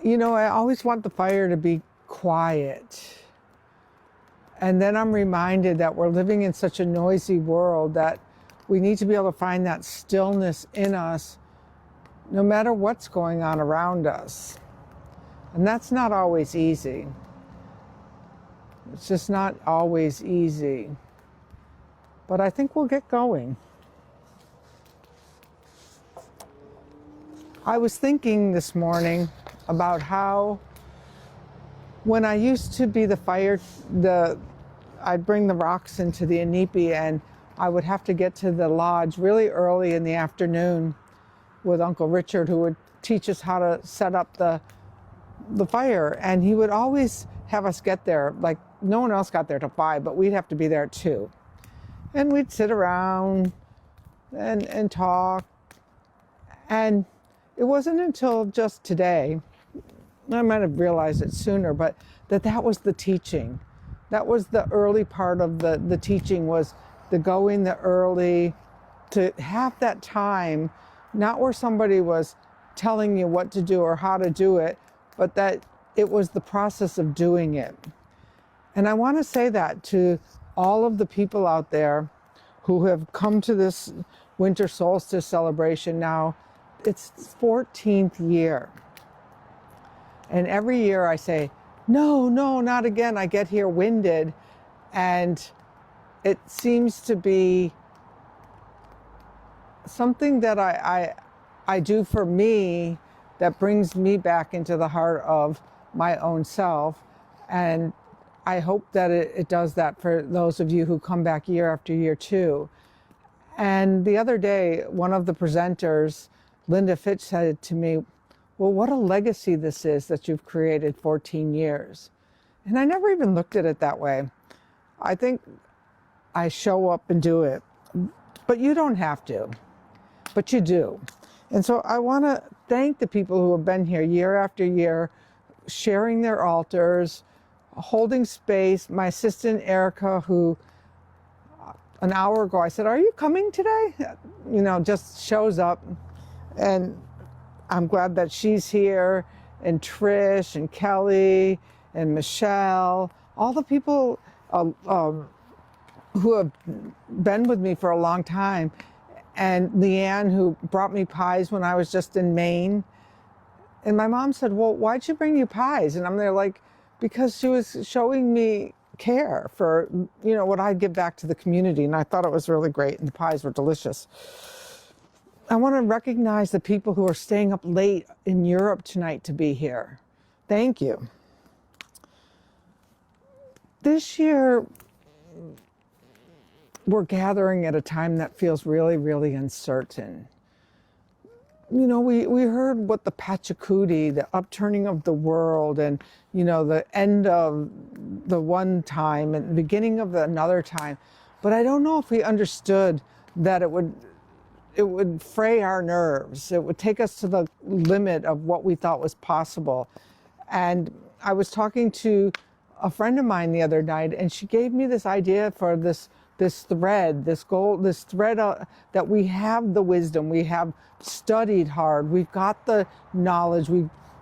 You know, I always want the fire to be quiet. And then I'm reminded that we're living in such a noisy world that we need to be able to find that stillness in us no matter what's going on around us. And that's not always easy. It's just not always easy. But I think we'll get going. I was thinking this morning about how when I used to be the fire, I'd bring the rocks into the inipi and I would have to get to the lodge really early in the afternoon with Uncle Richard, who would teach us how to set up the fire. And he would always have us get there, like no one else got there till 5, but we'd have to be there at 2. And we'd sit around and talk. And it wasn't until just today, I might have realized it sooner, but that was the teaching. That was the early part of the teaching, was the going the early, to have that time, not where somebody was telling you what to do or how to do it, but that it was the process of doing it. And I want to say that to all of the people out there who have come to this winter solstice celebration now. It's 14th year. And every year I say, no, not again. I get here winded. And it seems to be something that I do for me that brings me back into the heart of my own self. And I hope that it does that for those of you who come back year after year too. And the other day, one of the presenters, Linda Fitch, said to me, well, what a legacy this is that you've created 14 years. And I never even looked at it that way. I think I show up and do it, but you don't have to, but you do. And so I want to thank the people who have been here year after year, sharing their altars, holding space. My assistant, Erica, who an hour ago I said, are you coming today? You know, just shows up. And I'm glad that she's here, and Trish and Kelly and Michelle, all the people who have been with me for a long time. And Leanne, who brought me pies when I was just in Maine. And my mom said, well, why'd she bring you pies? And I'm there like, because she was showing me care for, you know, what I'd give back to the community. And I thought it was really great. And the pies were delicious. I want to recognize the people who are staying up late in Europe tonight to be here. Thank you. This year, we're gathering at a time that feels really, really uncertain. You know, we heard what the Pachacuti, the upturning of the world, and, you know, the end of the one time and the beginning of another time. But I don't know if we understood that it would fray our nerves. It would take us to the limit of what we thought was possible. And I was talking to a friend of mine the other night, and she gave me this idea for this thread, this thread that we have the wisdom, we have studied hard, we've got the knowledge,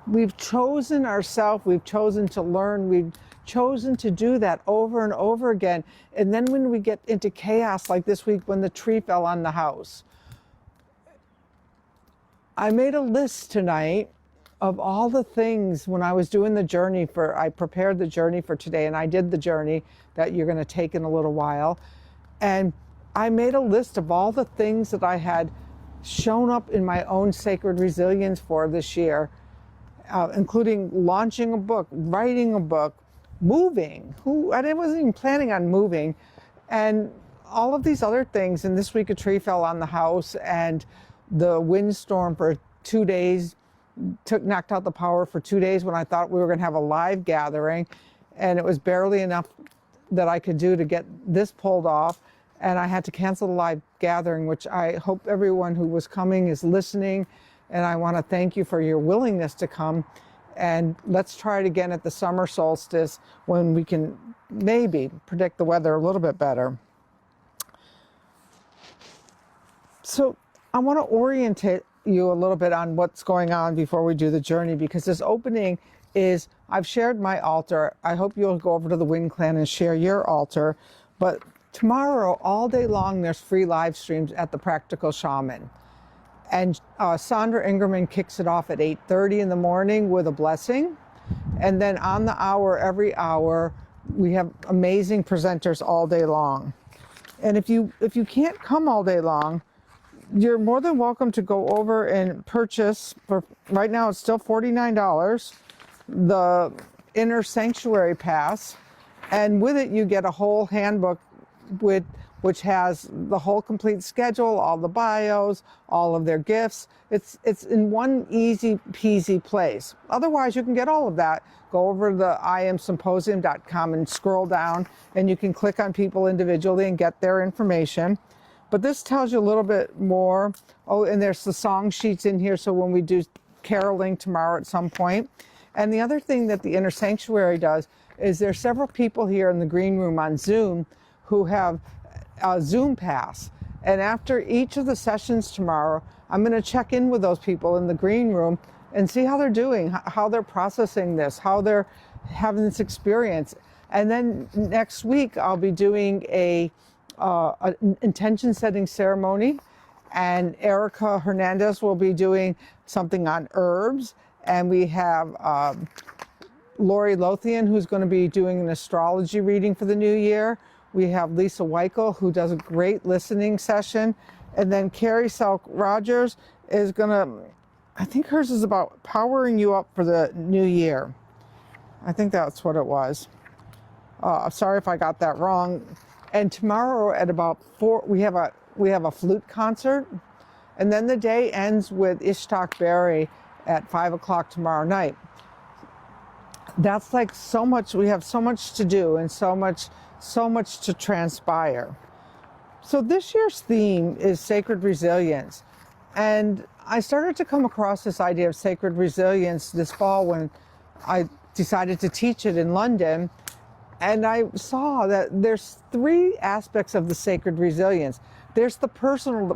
we've chosen ourselves, we've chosen to learn, we've chosen to do that over and over again. And then when we get into chaos like this week when the tree fell on the house, I made a list tonight of all the things when I was doing the journey I prepared the journey for today, and I did the journey that you're going to take in a little while. And I made a list of all the things that I had shown up in my own sacred resilience for this year, including launching a book, writing a book, moving. I wasn't even planning on moving. And all of these other things. And this week a tree fell on the house, and the windstorm for 2 days knocked out the power for 2 days when I thought we were going to have a live gathering. And it was barely enough that I could do to get this pulled off. And I had to cancel the live gathering, which I hope everyone who was coming is listening. And I want to thank you for your willingness to come. And let's try it again at the summer solstice when we can maybe predict the weather a little bit better. So I want to you a little bit on what's going on before we do the journey, because this opening is, I've shared my altar. I hope you'll go over to the Wind Clan and share your altar. But tomorrow, all day long, there's free live streams at the Practical Shaman. And Sandra Ingerman kicks it off at 8:30 in the morning with a blessing. And then on the hour, every hour, we have amazing presenters all day long. And if you can't come all day long, you're more than welcome to go over and purchase, for right now it's still $49, the Inner Sanctuary Pass. And with it, you get a whole handbook which has the whole complete schedule, all the bios, all of their gifts. It's in one easy peasy place. Otherwise, you can get all of that. Go over to the iamsymposium.com and scroll down, and you can click on people individually and get their information. But this tells you a little bit more. Oh, and there's the song sheets in here, so when we do caroling tomorrow at some point. And the other thing that the Inner Sanctuary does is there's several people here in the green room on Zoom who have a Zoom pass. And after each of the sessions tomorrow, I'm going to check in with those people in the green room and see how they're doing, how they're processing this, how they're having this experience. And then next week, I'll be doing an intention setting ceremony, and Erica Hernandez will be doing something on herbs. And we have Lori Lothian, who's going to be doing an astrology reading for the new year. We have Lisa Weichel, who does a great listening session. And then Carrie Selk Rogers is going to, I think hers is about powering you up for the new year. I think that's what it was. Sorry if I got that wrong. And tomorrow at about 4, we have a flute concert. And then the day ends with Ishtak Berry at 5 o'clock tomorrow night. That's like so much, we have so much to do and so much to transpire. So this year's theme is sacred resilience. And I started to come across this idea of sacred resilience this fall when I decided to teach it in London. And I saw that there's 3 aspects of the sacred resilience. There's the personal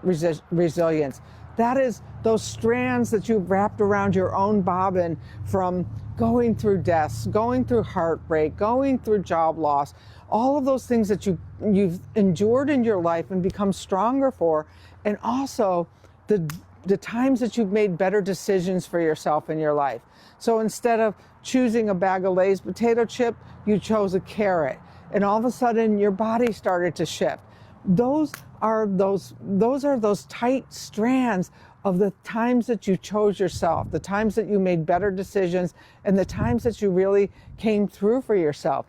resilience. That is those strands that you've wrapped around your own bobbin from going through deaths, going through heartbreak, going through job loss, all of those things that you've endured in your life and become stronger for, and also the times that you've made better decisions for yourself in your life. So instead of choosing a bag of Lay's potato chip, you chose a carrot, and all of a sudden your body started to shift. Those are those tight strands of the times that you chose yourself, the times that you made better decisions, and the times that you really came through for yourself.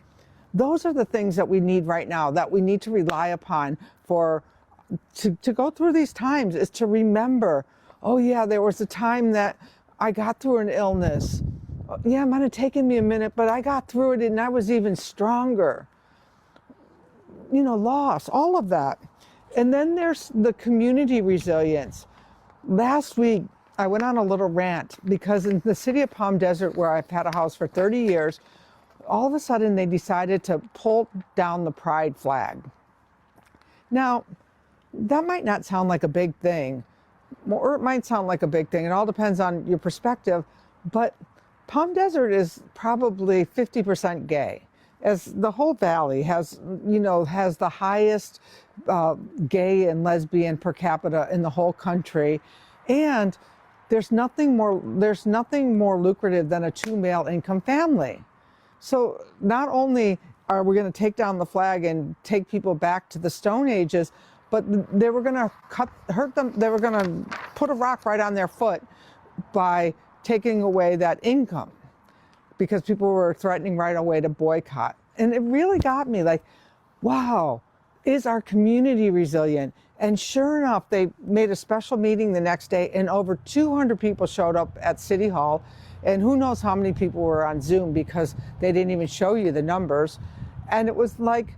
Those are the things that we need right now, that we need to rely upon to go through these times, is to remember, oh yeah, there was a time that I got through an illness. Yeah, it might have taken me a minute, but I got through it and I was even stronger. Loss, all of that. And then there's the community resilience. Last week, I went on a little rant because in the city of Palm Desert, where I've had a house for 30 years, all of a sudden they decided to pull down the pride flag. Now, that might not sound like a big thing, or it might sound like a big thing. It all depends on your perspective, but Palm Desert is probably 50% gay, as the whole valley has the highest gay and lesbian per capita in the whole country. And there's nothing more lucrative than a 2-male income family. So not only are we going to take down the flag and take people back to the Stone Ages, but they were going to hurt them. They were going to put a rock right on their foot by taking away that income, because people were threatening right away to boycott. And it really got me like, wow, is our community resilient? And sure enough, they made a special meeting the next day, and over 200 people showed up at City Hall. And who knows how many people were on Zoom, because they didn't even show you the numbers. And it was like,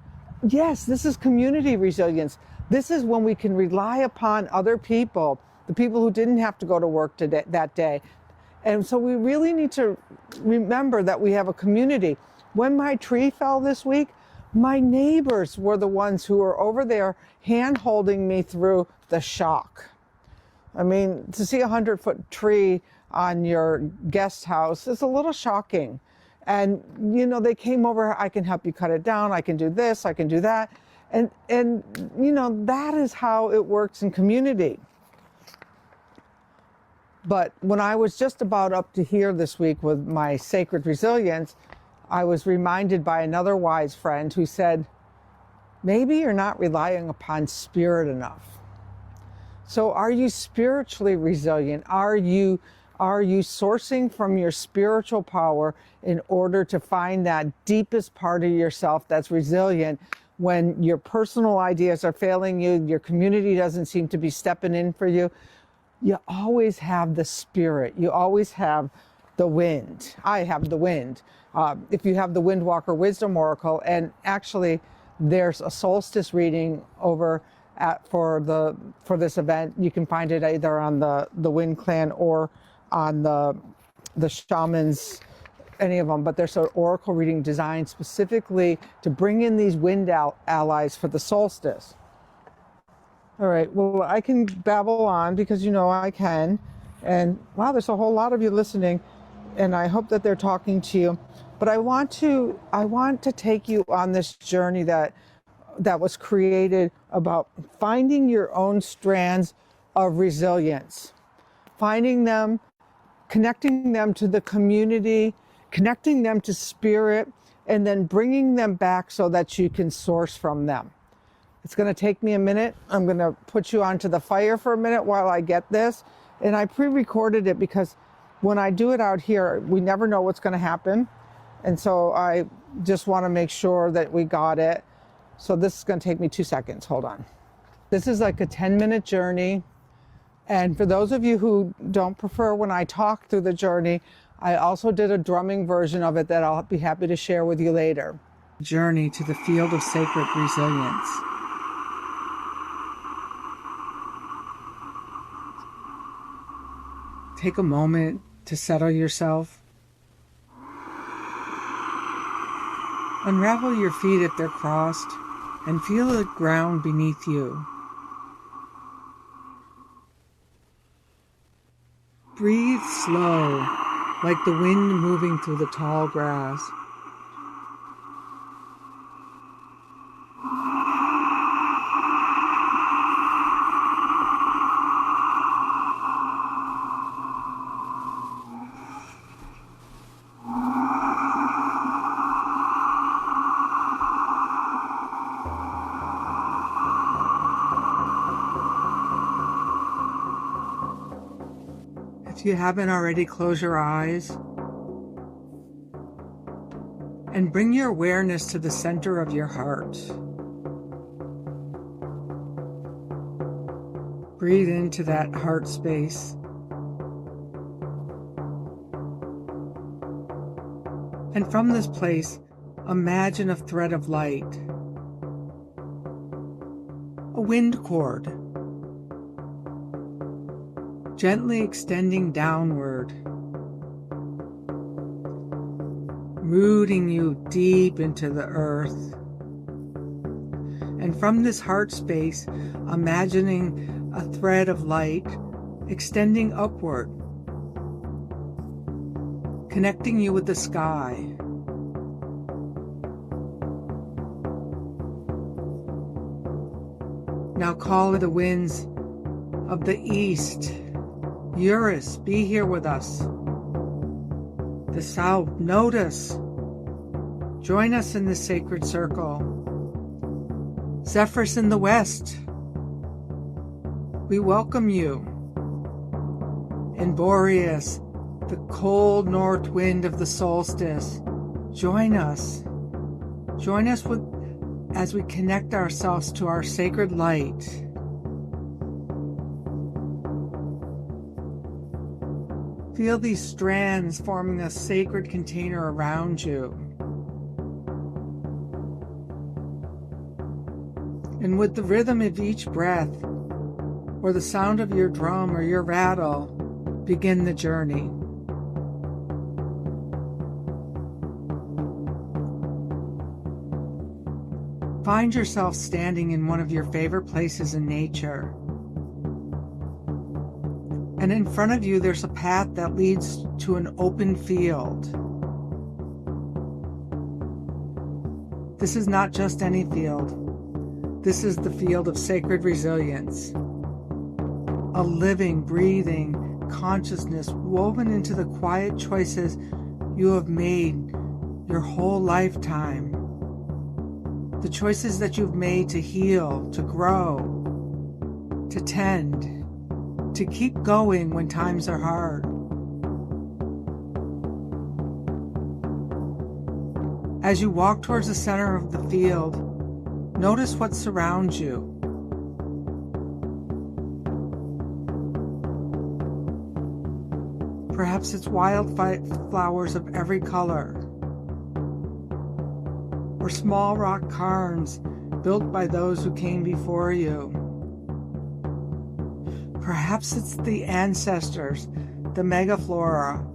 yes, this is community resilience. This is when we can rely upon other people, the people who didn't have to go to work that day. And so we really need to remember that we have a community. When my tree fell this week, my neighbors were the ones who were over there hand-holding me through the shock. I mean, to see a 100-foot tree on your guest house is a little shocking. And, you know, they came over, I can help you cut it down, I can do this, I can do that. And you know, that is how it works in community. But when I was just about up to here this week with my sacred resilience, I was reminded by another wise friend who said, maybe you're not relying upon spirit enough. So are you spiritually resilient? Are you sourcing from your spiritual power in order to find that deepest part of yourself that's resilient when your personal ideas are failing you, your community doesn't seem to be stepping in for you? You always have the spirit. You always have the wind. I have the wind. If you have the Windwalker Wisdom Oracle, and actually there's a solstice reading over for this event. You can find it either on the Wind Clan or on the Shamans, any of them, but there's an oracle reading designed specifically to bring in these wind allies for the solstice. All right, well, I can babble on because you know I can. And wow, there's a whole lot of you listening, and I hope that they're talking to you. But I want to take you on this journey that was created about finding your own strands of resilience, finding them, connecting them to the community, connecting them to spirit, and then bringing them back so that you can source from them. It's going to take me a minute. I'm going to put you onto the fire for a minute while I get this. And I pre-recorded it because when I do it out here, we never know what's going to happen. And so I just want to make sure that we got it. So this is going to take me 2 seconds. Hold on. This is like a 10-minute journey. And for those of you who don't prefer when I talk through the journey, I also did a drumming version of it that I'll be happy to share with you later. Journey to the field of sacred resilience. Take a moment to settle yourself. Unravel your feet if they're crossed and feel the ground beneath you. Breathe slow, like the wind moving through the tall grass. If you haven't already, close your eyes and bring your awareness to the center of your heart. Breathe into that heart space. And from this place, imagine a thread of light, a wind cord, gently extending downward, rooting you deep into the earth. And from this heart space, imagining a thread of light extending upward, connecting you with the sky. Now call the winds of the east. Eurus, be here with us. The south, notice. Join us in this sacred circle. Zephyrs in the west, we welcome you. And Boreas, the cold north wind of the solstice, join us. Join us as we connect ourselves to our sacred light. Feel these strands forming a sacred container around you. And with the rhythm of each breath, or the sound of your drum or your rattle, begin the journey. Find yourself standing in one of your favorite places in nature. And in front of you, there's a path that leads to an open field. This is not just any field. This is the field of sacred resilience. A living, breathing consciousness woven into the quiet choices you have made your whole lifetime. The choices that you've made to heal, to grow, to tend, to keep going when times are hard. As you walk towards the center of the field, notice what surrounds you. Perhaps it's wildflowers of every color, or small rock cairns built by those who came before you. Perhaps it's the ancestors, the megaflora,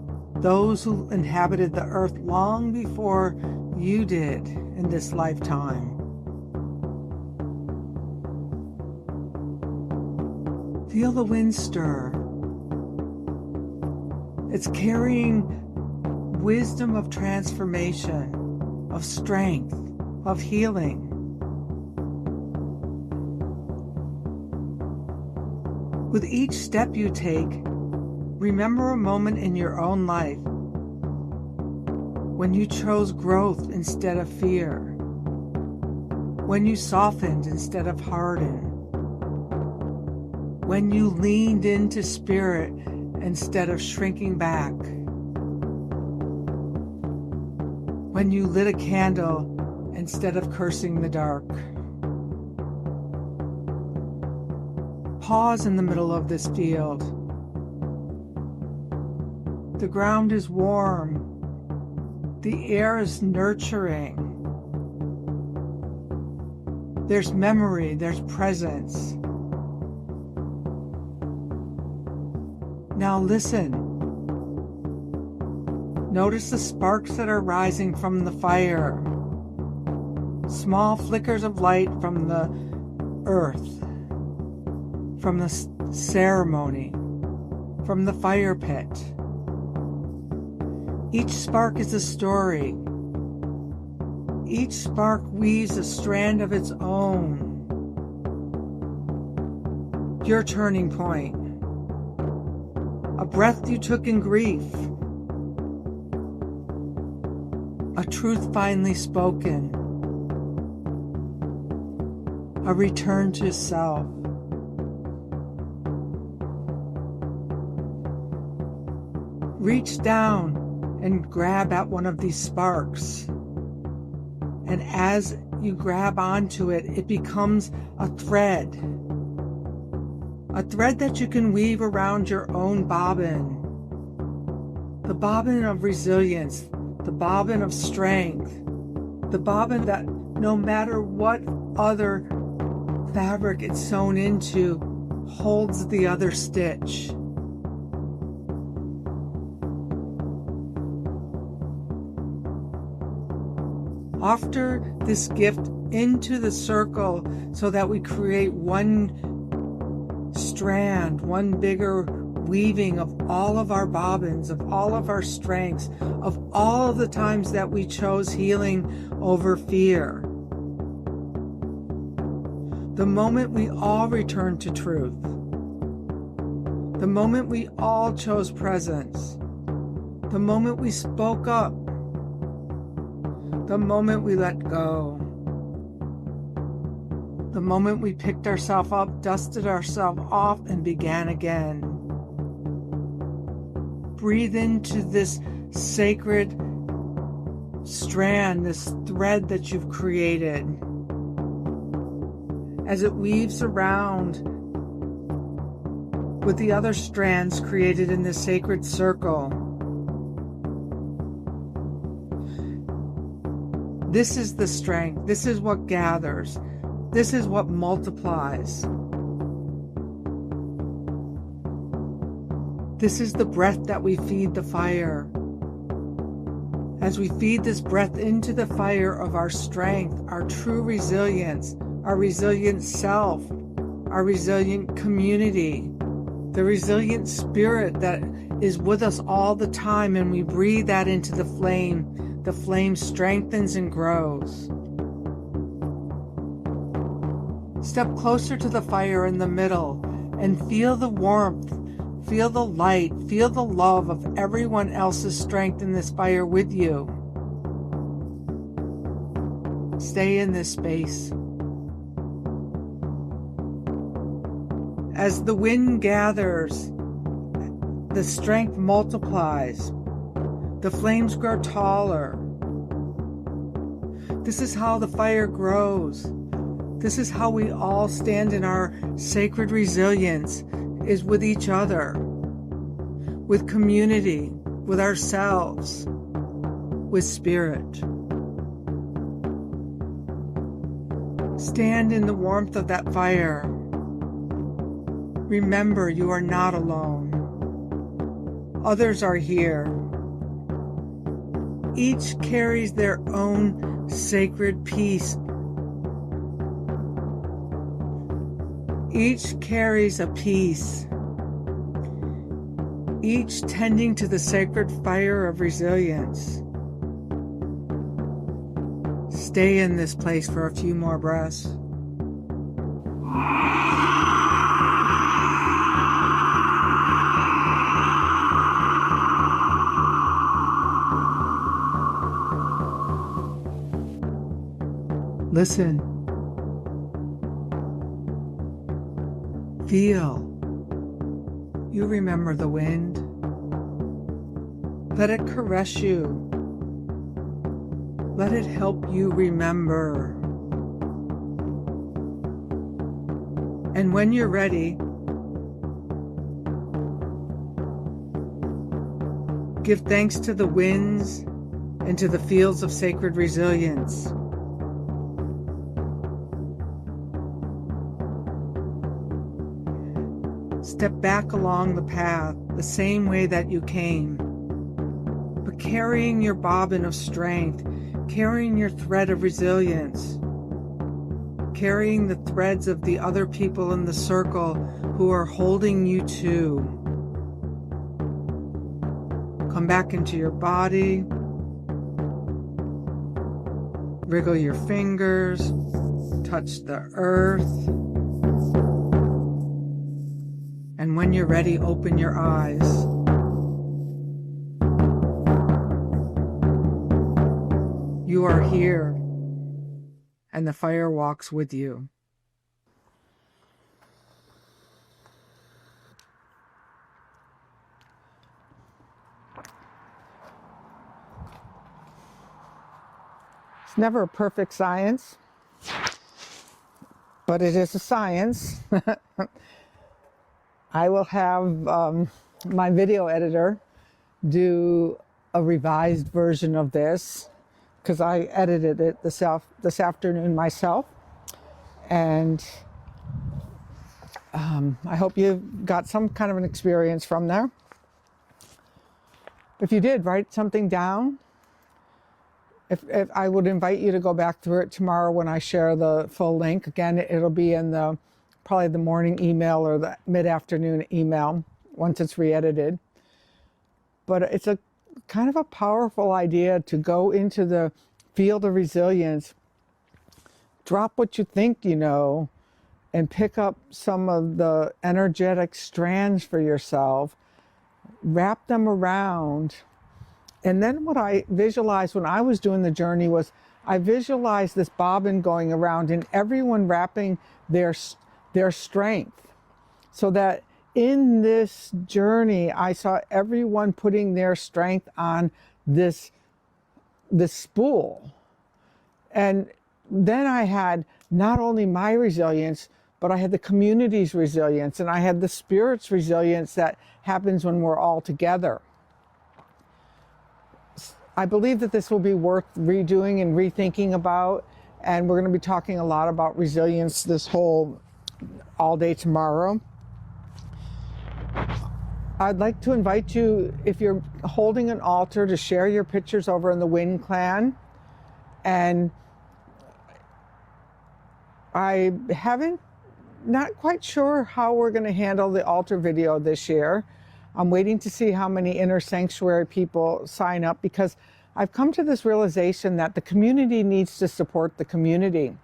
those who inhabited the earth long before you did in this lifetime. Feel the wind stir. It's carrying wisdom of transformation, of strength, of healing. With each step you take, remember a moment in your own life when you chose growth instead of fear, when you softened instead of hardened, when you leaned into spirit instead of shrinking back, when you lit a candle instead of cursing the dark. Pause in the middle of this field. The ground is warm. The air is nurturing. There's memory, there's presence. Now listen. Notice the sparks that are rising from the fire. Small flickers of light from the earth, from the ceremony, from the fire pit. Each spark is a story. Each spark weaves a strand of its own. Your turning point. A breath you took in grief. A truth finally spoken. A return to self. Reach down and grab at one of these sparks. And as you grab onto it, it becomes a thread. A thread that you can weave around your own bobbin. The bobbin of resilience, the bobbin of strength, the bobbin that no matter what other fabric it's sewn into, holds the other stitch. Offer this gift into the circle so that we create one strand, one bigger weaving of all of our bobbins, of all of our strengths, of all of the times that we chose healing over fear. The moment we all returned to truth. The moment we all chose presence. The moment we spoke up. The moment we let go. The moment we picked ourselves up, dusted ourselves off, and began again. Breathe into this sacred strand, this thread that you've created. As it weaves around with the other strands created in this sacred circle. This is the strength. This is what gathers. This is what multiplies. This is the breath that we feed the fire. As we feed this breath into the fire of our strength, our true resilience, our resilient self, our resilient community, the resilient spirit that is with us all the time, and we breathe that into the flame strengthens and grows. Step closer to the fire in the middle and feel the warmth, feel the light, feel the love of everyone else's strength in this fire with you. Stay in this space. As the wind gathers, the strength multiplies. The flames grow taller. This is how the fire grows. This is how we all stand in our sacred resilience, is with each other, with community, with ourselves, with spirit. Stand in the warmth of that fire. Remember, you are not alone. Others are here. Each carries their own sacred peace. Each carries a piece. Each tending to the sacred fire of resilience. Stay in this place for a few more breaths. Listen. Feel. You remember the wind. Let it caress you. Let it help you remember. And when you're ready, give thanks to the winds and to the fields of sacred resilience. Step back along the path the same way that you came, but carrying your bobbin of strength, carrying your thread of resilience, carrying the threads of the other people in the circle who are holding you too. Come back into your body, wriggle your fingers, touch the earth. And when you're ready, open your eyes. You are here, and the fire walks with you. It's never a perfect science, but it is a science. I will have my video editor do a revised version of this because I edited it this afternoon myself. And I hope you got some kind of an experience from there. If you did, write something down. If I would invite you to go back through it tomorrow when I share the full link. Again, it'll be in probably the morning email or the mid-afternoon email once it's re-edited. But it's a kind of a powerful idea to go into the field of resilience, drop what you think you know, and pick up some of the energetic strands for yourself, wrap them around. And then what I visualized when I was doing the journey was I visualized this bobbin going around and everyone wrapping their strength, so that in this journey I saw everyone putting their strength on this spool. And then I had not only my resilience, but I had the community's resilience, and I had the spirit's resilience that happens when we're all together. I believe that this will be worth redoing and rethinking about, and we're going to be talking a lot about resilience all day tomorrow. I'd like to invite you, if you're holding an altar, to share your pictures over in the Wind Clan. And I haven't not quite sure how we're going to handle the altar video this year. I'm waiting to see how many inner sanctuary people sign up, because I've come to this realization that the community needs to support the community.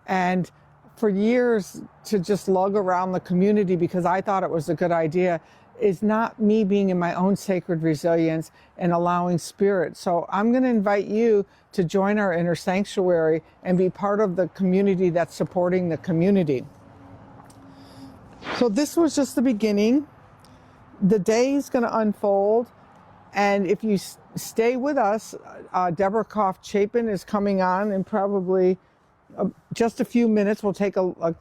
And for years to just lug around the community because I thought it was a good idea is not me being in my own sacred resilience and allowing spirit. So I'm going to invite you to join our inner sanctuary and be part of the community that's supporting the community. So this was just the beginning. The day is going to unfold. And if you stay with us, Deborah Koff-Chapin is coming on in probably just a few minutes. We'll take a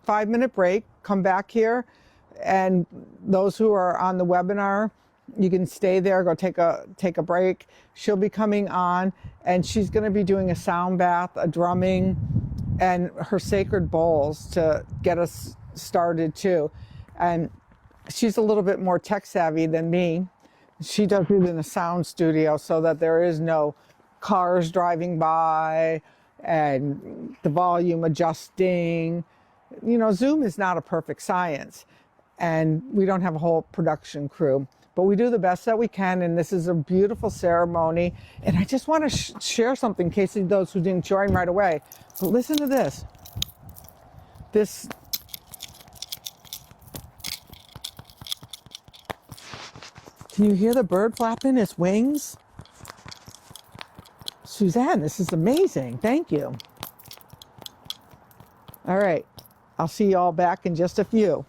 5-minute break, come back here. And those who are on the webinar, you can stay there, go take a break. She'll be coming on, and she's going to be doing a sound bath, a drumming, and her sacred bowls to get us started too. And she's a little bit more tech savvy than me. She does it in a sound studio so that there is no cars driving by and the volume adjusting. You know, Zoom is not a perfect science. And we don't have a whole production crew, but we do the best that we can. And this is a beautiful ceremony. And I just want to share something in case of those who didn't join right away. But listen to this. Can you hear the bird flapping its wings? Suzanne, this is amazing. Thank you. All right. I'll see you all back in just a few.